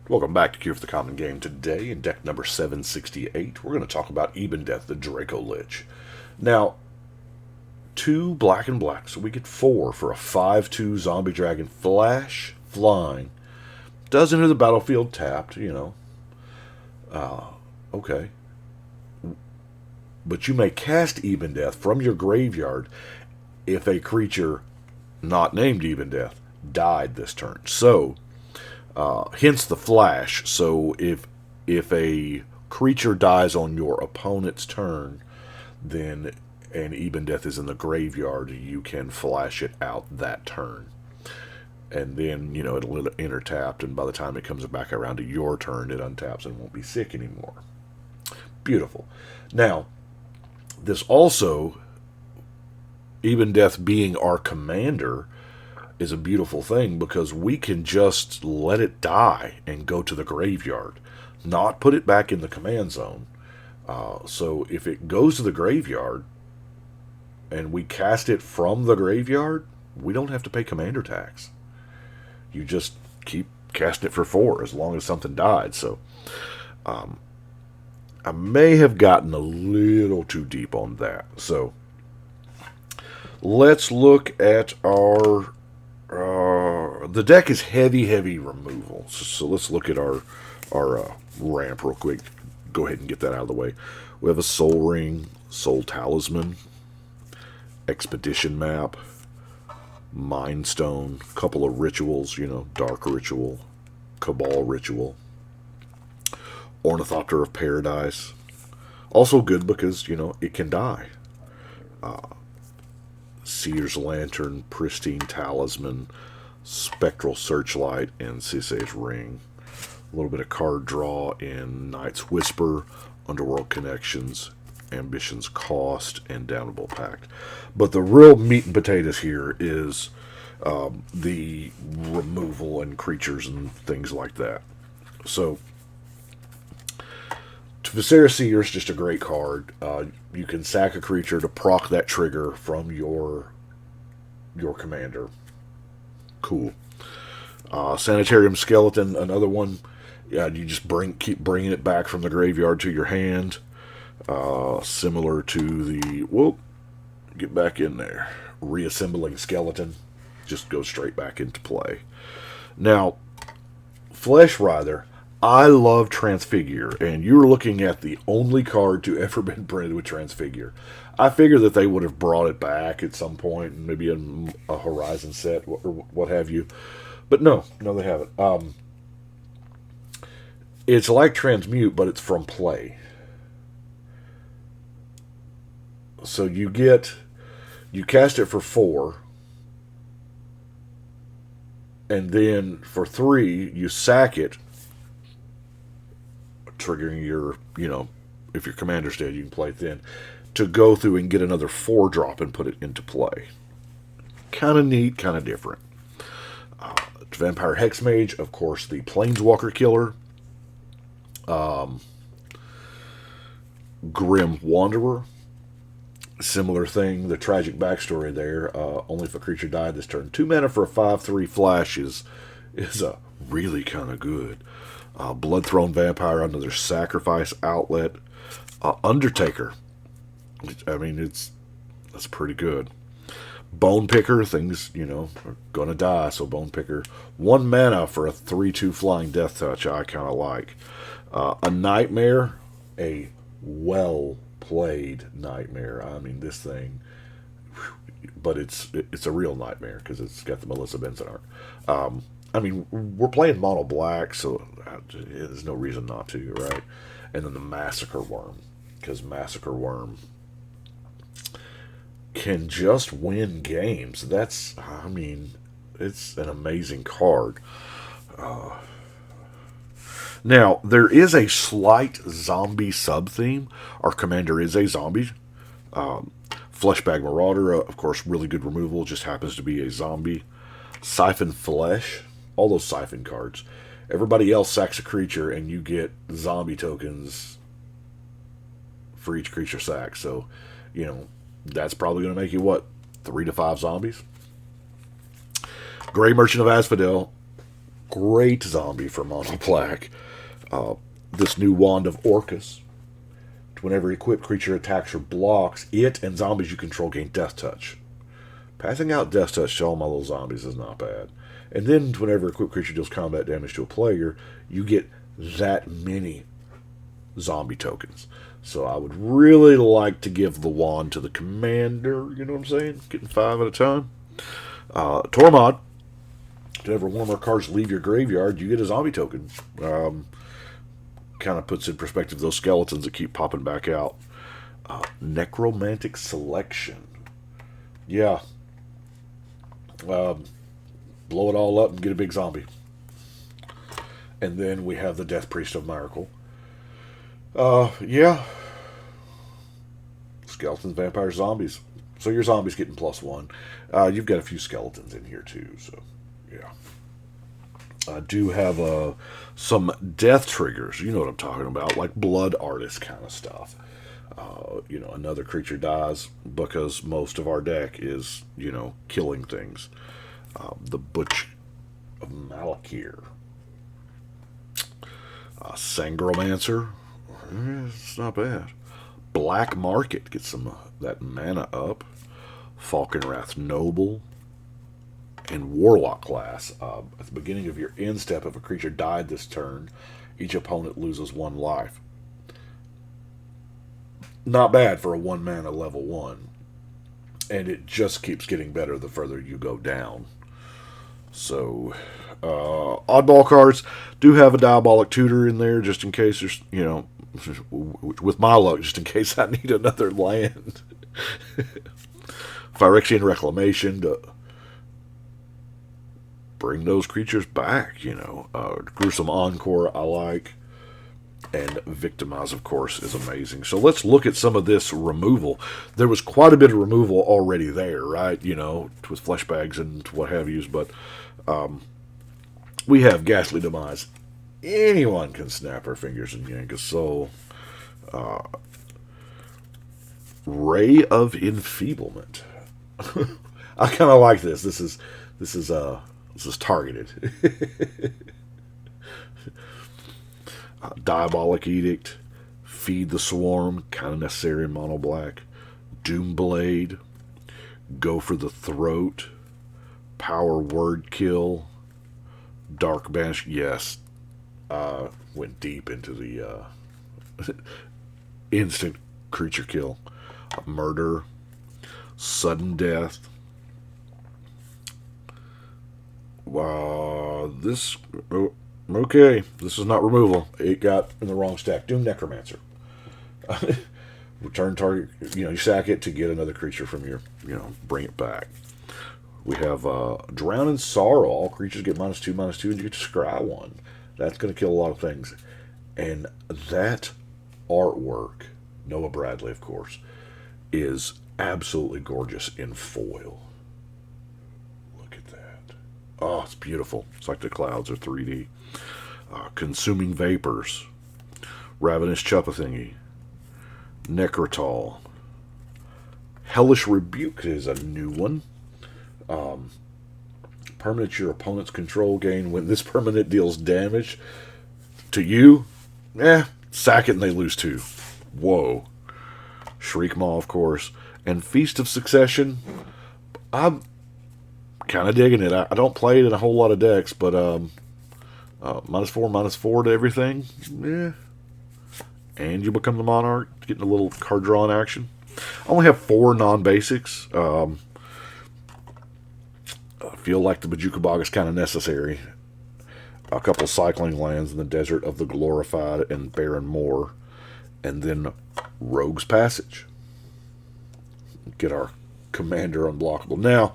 Welcome back to Cure for the Common Game. Today, in deck number 768, we're going to talk about Ebondeath, the Dracolich. Now, 2 black and black, so we get 4 for a 5/2 zombie dragon flash, flying. Does enter the battlefield tapped, Okay. But you may cast Ebondeath from your graveyard if a creature not named Ebondeath died this turn. So, hence the flash. So if a creature dies on your opponent's turn, then and Ebondeath is in the graveyard, you can flash it out that turn. And then, it'll enter tapped, and by the time it comes back around to your turn, it untaps and won't be sick anymore. Beautiful. Now, this also, Ebondeath being our commander, is a beautiful thing because we can just let it die and go to the graveyard, not put it back in the command zone. So if it goes to the graveyard and we cast it from the graveyard, we don't have to pay commander tax. You just keep casting it for 4 as long as something died. So I may have gotten a little too deep on that. So let's look at our the deck is heavy removal. So let's look at our ramp real quick. Go ahead and get that out of the way. We have a Soul Ring, Soul Talisman, Expedition Map, Mind Stone, couple of rituals, Dark Ritual, Cabal Ritual, Ornithopter of Paradise. Also good because, it can die. Seer's Lantern, Pristine Talisman, Spectral Searchlight, and Sisay's Ring. A little bit of card draw in Night's Whisper, Underworld Connections, Ambition's Cost, and Damnable Pact. But the real meat and potatoes here is the removal and creatures and things like that. So, Viscera Seer is just a great card. You can sack a creature to proc that trigger from your commander. Cool. Sanitarium Skeleton, another one. Yeah, you just keep bringing it back from the graveyard to your hand. Similar to the get back in there. Reassembling Skeleton, just goes straight back into play. Now, Flesh Writher. I love Transfigure, and you're looking at the only card to ever been printed with Transfigure. I figure that they would have brought it back at some point, maybe in a Horizon set or what have you. But no, they haven't. It's like Transmute, but it's from play. So you cast it for 4, and then for 3, you sack it, triggering your, if your commander's dead, you can play it then, to go through and get another 4-drop and put it into play. Kind of neat, kind of different. Vampire Hexmage, of course, the Planeswalker Killer. Grim Wanderer. Similar thing, the tragic backstory there. Only if a creature died this turn. 2 mana for a 5/3 flash is a really kind of good. Bloodthrone Vampire, another sacrifice outlet. Undertaker. I mean, that's pretty good. Bone Picker, things, are going to die, so Bone Picker. 1 mana for a 3/2 flying Death Touch, I kind of like. A Nightmare, a well-played Nightmare. I mean, this thing, but it's a real Nightmare because it's got the Melissa Benson art. I mean, we're playing mono black, so there's no reason not to, right? And then the Massacre Worm, because Massacre Worm can just win games. It's an amazing card. Now, there is a slight zombie sub-theme. Our commander is a zombie. Fleshbag Marauder, of course, really good removal, just happens to be a zombie. Siphon Flesh, all those Siphon cards. Everybody else sacks a creature, and you get zombie tokens for each creature sack. So, that's probably going to make you, 3 to 5 zombies? Gray Merchant of Asphodel, great zombie for mono black. This new Wand of Orcus. Whenever equipped creature attacks or blocks, it and zombies you control gain Death Touch. Passing out Death Touch to all my little zombies is not bad. And then whenever equipped creature deals combat damage to a player, you get that many zombie tokens. So I would really like to give the wand to the commander, you know what I'm saying? Getting 5 at a time. Tormod. Whenever one of our cards leave your graveyard, you get a zombie token. Kind of puts in perspective those skeletons that keep popping back out. Necromantic Selection. Yeah. Blow it all up and get a big zombie. And then we have the Death Priest of Miracle. Yeah. Skeletons, vampires, zombies. So your zombies getting +1. You've got a few skeletons in here too, so yeah. I do have some death triggers. You know what I'm talking about, like Blood Artist kind of stuff. Another creature dies because most of our deck is, killing things. The Butch of Malakir. Sangromancer. It's not bad. Black Market. Get some that mana up. Falkenrath Noble. And Warlock class. At the beginning of your end step, if a creature died this turn, each opponent loses 1 life. Not bad for a 1 mana level 1. And it just keeps getting better the further you go down. So, oddball cards do have a Diabolic Tutor in there, just in case there's, with my luck, just in case I need another land. Phyrexian Reclamation to bring those creatures back, Gruesome Encore I like. And Victimize, of course, is amazing. So let's look at some of this removal. There was quite a bit of removal already there, right? With flesh bags and what have yous. But we have Ghastly Demise. Anyone can snap her fingers and yank a soul. Ray of Enfeeblement. I kind of like this. This is targeted. Diabolic Edict, Feed the Swarm, kind of necessary in mono black. Doomblade, Go for the Throat, Power Word Kill, Dark Banish. Yes, went deep into the instant creature kill. Murder, Sudden Death. Okay, this is not removal. It got in the wrong stack. Doom Necromancer. Return target, you sack it to get another creature from your, bring it back. We have Drown in Sorrow. All creatures get -2/-2, and you get to scry 1. That's going to kill a lot of things. And that artwork, Noah Bradley, of course, is absolutely gorgeous in foil. Look at that. Oh, it's beautiful. It's like the clouds are 3D. Consuming Vapors, Ravenous Chuppathingy, Necrotol, Hellish Rebuke is a new one. Permanent your opponent's control gain when this permanent deals damage to you. Sack it and they lose 2. Whoa. Shriekmaw, of course, and Feast of Succession. I'm kind of digging it. I don't play it in a whole lot of decks, but -4/-4 to everything. Yeah. And you become the Monarch, getting a little card drawing action. I only have 4 non-basics. I feel like the Bojuka Bog is kind of necessary. A couple cycling lands in the Desert of the Glorified and Barren Moor. And then Rogue's Passage. Get our commander unblockable. Now,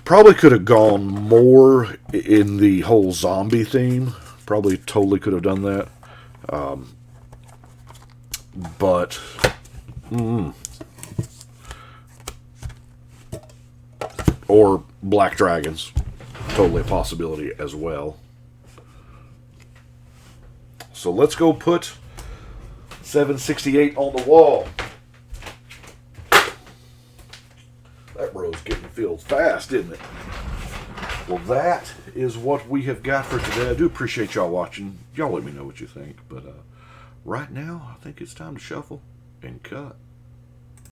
probably could have gone more in the whole zombie theme. Probably totally could have done that. But or Black Dragons. Totally a possibility as well. So let's go put 768 on the wall. That row's getting filled fast, isn't it? Well, that is what we have got for today. I do appreciate y'all watching. Y'all let me know what you think. But right now, I think it's time to shuffle and cut.